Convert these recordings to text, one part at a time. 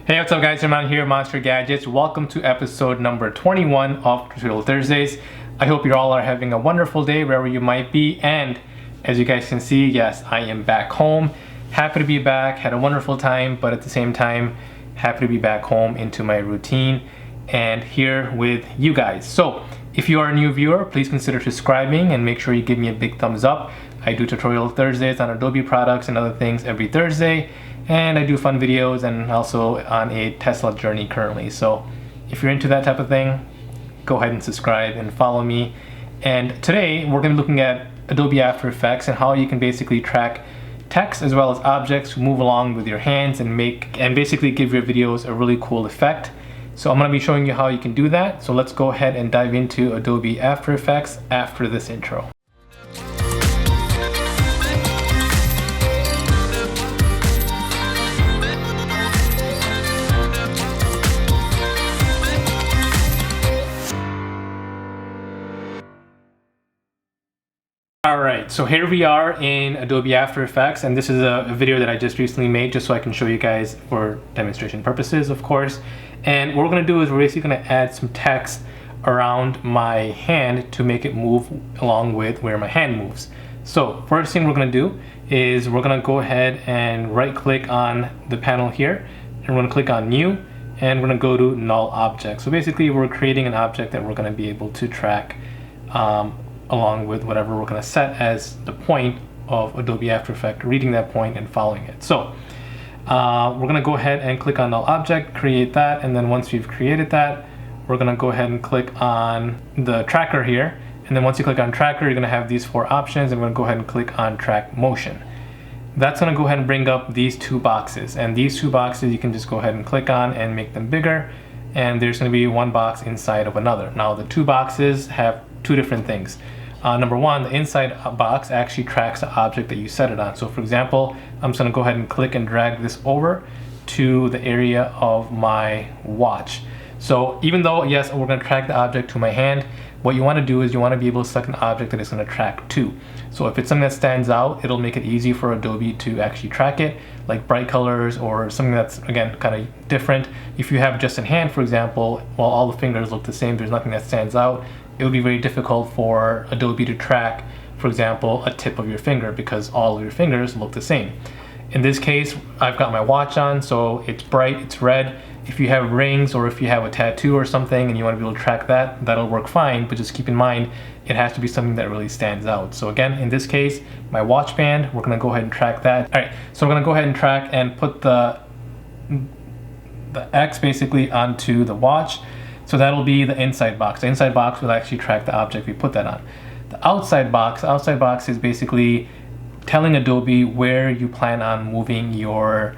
Hey, what's up guys, I'm here, MonsterGadgets. Welcome to episode number 21 of Tutorial Thursdays. I hope you all are having a wonderful day wherever you might be, and as you guys can see, yes, I am back home. Happy to be back, had a wonderful time, but at the same time, happy to be back home into my routine and here with you guys. So, if you are a new viewer, please consider subscribing and make sure you give me a big thumbs up. I do Tutorial Thursdays on Adobe products and other things every Thursday, and I do fun videos and also on a Tesla journey currently. So if you're into that type of thing, go ahead and subscribe and follow me. And today we're going to be looking at Adobe After Effects and how you can basically track text as well as objects, move along with your hands and basically give your videos a really cool effect. So I'm going to be showing you how you can do that. So let's go ahead and dive into Adobe After Effects after this intro. Alright, so here we are in Adobe After Effects, and this is a video that I just recently made just so I can show you guys for demonstration purposes, of course. And what we're going to do is we're basically going to add some text around my hand to make it move along with where my hand moves. So first thing we're going to do is we're going to go ahead and right click on the panel here, and we're going to click on New, and we're going to go to Null Object. So basically we're creating an object that we're going to be able to track along with whatever we're going to set as the point of Adobe After Effects, reading that point and following it. So we're going to go ahead and click on Null Object, create that, and then once we've created that, we're going to go ahead and click on the tracker here. And then once you click on tracker, you're going to have these four options, and we're going to go ahead and click on track motion. That's going to go ahead and bring up these two boxes, and these two boxes you can just go ahead and click on and make them bigger, and there's going to be one box inside of another. Now the two boxes have two different things. Number one, the inside box actually tracks the object that you set it on. So for example, I'm just going to go ahead and click and drag this over to the area of my watch. So even though, yes, we're going to track the object to my hand, what you want to do is you want to be able to select an object that it's going to track to. So if it's something that stands out, it'll make it easy for Adobe to actually track it, like bright colors or something that's, again, kind of different. If you have just in hand, for example, while all the fingers look the same, there's nothing that stands out, it would be very difficult for Adobe to track, for example, a tip of your finger because all of your fingers look the same. In this case, I've got my watch on, so it's bright, it's red. If you have rings or if you have a tattoo or something and you want to be able to track that, that'll work fine, but just keep in mind, it has to be something that really stands out. So again, in this case, my watch band, we're going to go ahead and track that. All right, so we're going to go ahead and track and put the X basically onto the watch. So that'll be the inside box. The inside box will actually track the object we put that on. The outside box is basically telling Adobe where you plan on moving your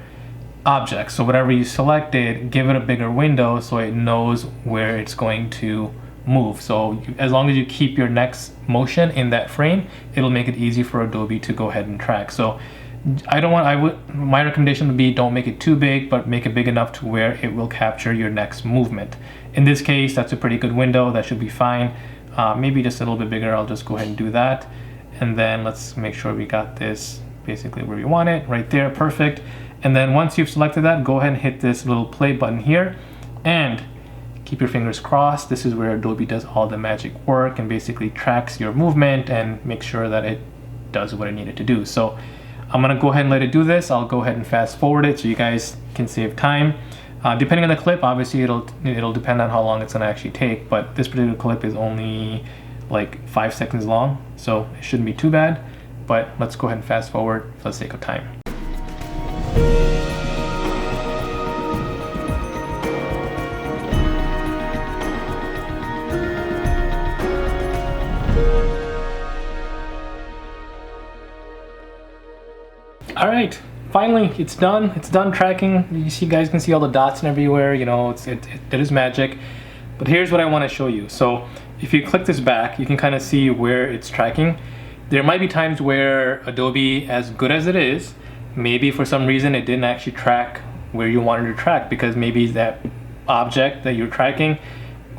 object. So whatever you selected, give it a bigger window so it knows where it's going to move. So as long as you keep your next motion in that frame, it'll make it easy for Adobe to go ahead and track. So my recommendation would be don't make it too big, but make it big enough to where it will capture your next movement. In this case, that's a pretty good window. That should be fine. Maybe just a little bit bigger. I'll just go ahead and do that. And then let's make sure we got this basically where we want it, right there, perfect. And then once you've selected that, go ahead and hit this little play button here and keep your fingers crossed. This is where Adobe does all the magic work and basically tracks your movement and makes sure that it does what it needed to do. So I'm gonna go ahead and let it do this. I'll go ahead and fast forward it so you guys can save time. Depending on the clip, obviously it'll depend on how long it's gonna actually take, but this particular clip is only like 5 seconds long, so it shouldn't be too bad. But let's go ahead and fast forward for the sake of time. All right, finally it's done. It's done tracking. You guys can see all the dots and everywhere. You know, it is magic. But here's what I want to show you. So if you click this back, you can kind of see where it's tracking. There might be times where Adobe, as good as it is, maybe for some reason it didn't actually track where you wanted to track because maybe that object that you're tracking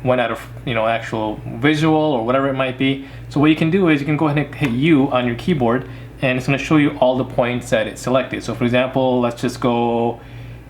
went out of actual visual or whatever it might be. So what you can do is you can go ahead and hit U on your keyboard, and it's going to show you all the points that it selected. So for example, let's just go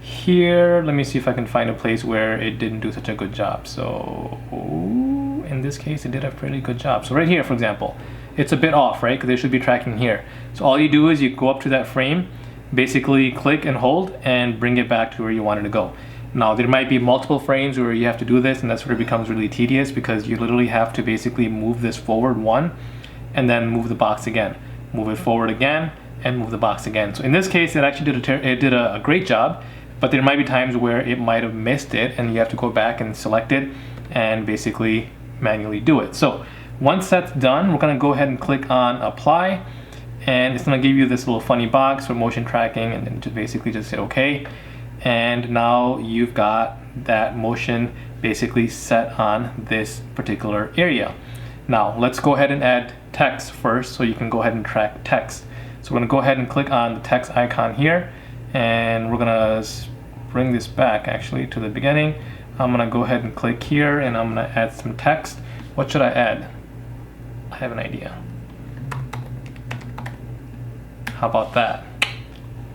here, let me see if I can find a place where it didn't do such a good job. So in this case, it did a pretty good job. So right here, for example, it's a bit off, right? Because they should be tracking here. So all you do is you go up to that frame, basically click and hold, and bring it back to where you want it to go. Now there might be multiple frames where you have to do this, and that's where it becomes really tedious, because you literally have to basically move this forward one, and then move the box again, move it forward again, and move the box again. So in this case, it actually did a great job, but there might be times where it might have missed it, and you have to go back and select it and basically manually do it. So once that's done, we're gonna go ahead and click on apply, and it's gonna give you this little funny box for motion tracking, and then basically just hit OK. And now you've got that motion basically set on this particular area. Now let's go ahead and add text first, so you can go ahead and track text. So we're gonna go ahead and click on the text icon here, and we're gonna bring this back actually to the beginning. I'm gonna go ahead and click here, and I'm gonna add some text. What should I add? I have an idea. How about that?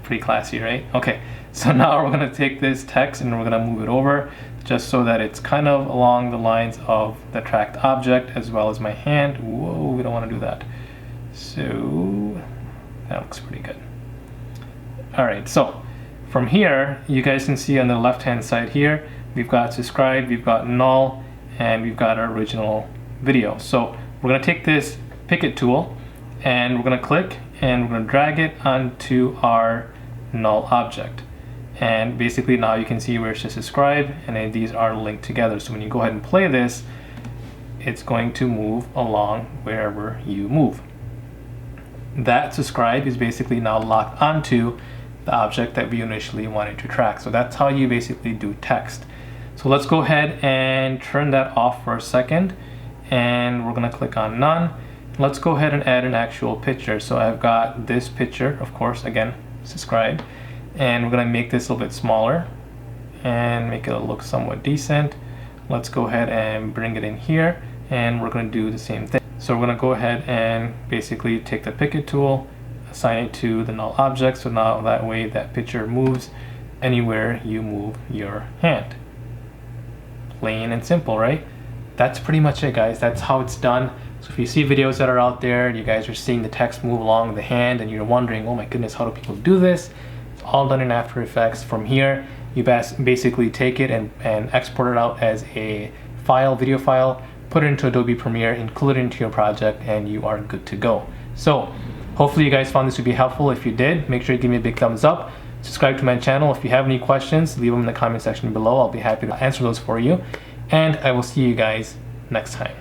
Pretty classy, right? Okay, so now we're gonna take this text and we're gonna move it over just so that it's kind of along the lines of the tracked object as well as my hand. Whoa, we don't wanna do that. So that looks pretty good. All right, so from here, you guys can see on the left-hand side here, we've got subscribe, we've got null, and we've got our original video. So we're gonna take this picket tool, and we're gonna click, and we're gonna drag it onto our null object. And basically now you can see where it says subscribe, and then these are linked together. So when you go ahead and play this, it's going to move along wherever you move. That subscribe is basically now locked onto the object that we initially wanted to track. So that's how you basically do text. So let's go ahead and turn that off for a second, and we're gonna click on none. Let's go ahead and add an actual picture. So I've got this picture, of course, again, subscribe, and we're gonna make this a little bit smaller and make it look somewhat decent. Let's go ahead and bring it in here, and we're gonna do the same thing. So we're gonna go ahead and basically take the picket tool, assign it to the null object, so now that way that picture moves anywhere you move your hand. Plain and simple, right? That's pretty much it, guys. That's how it's done. So if you see videos that are out there and you guys are seeing the text move along the hand and you're wondering, oh my goodness, how do people do this? It's all done in After Effects. From here, you basically take it and export it out as a file, video file, put it into Adobe Premiere, include it into your project, and you are good to go. So hopefully you guys found this to be helpful. If you did, make sure you give me a big thumbs up. Subscribe to my channel. If you have any questions, leave them in the comment section below. I'll be happy to answer those for you. And I will see you guys next time.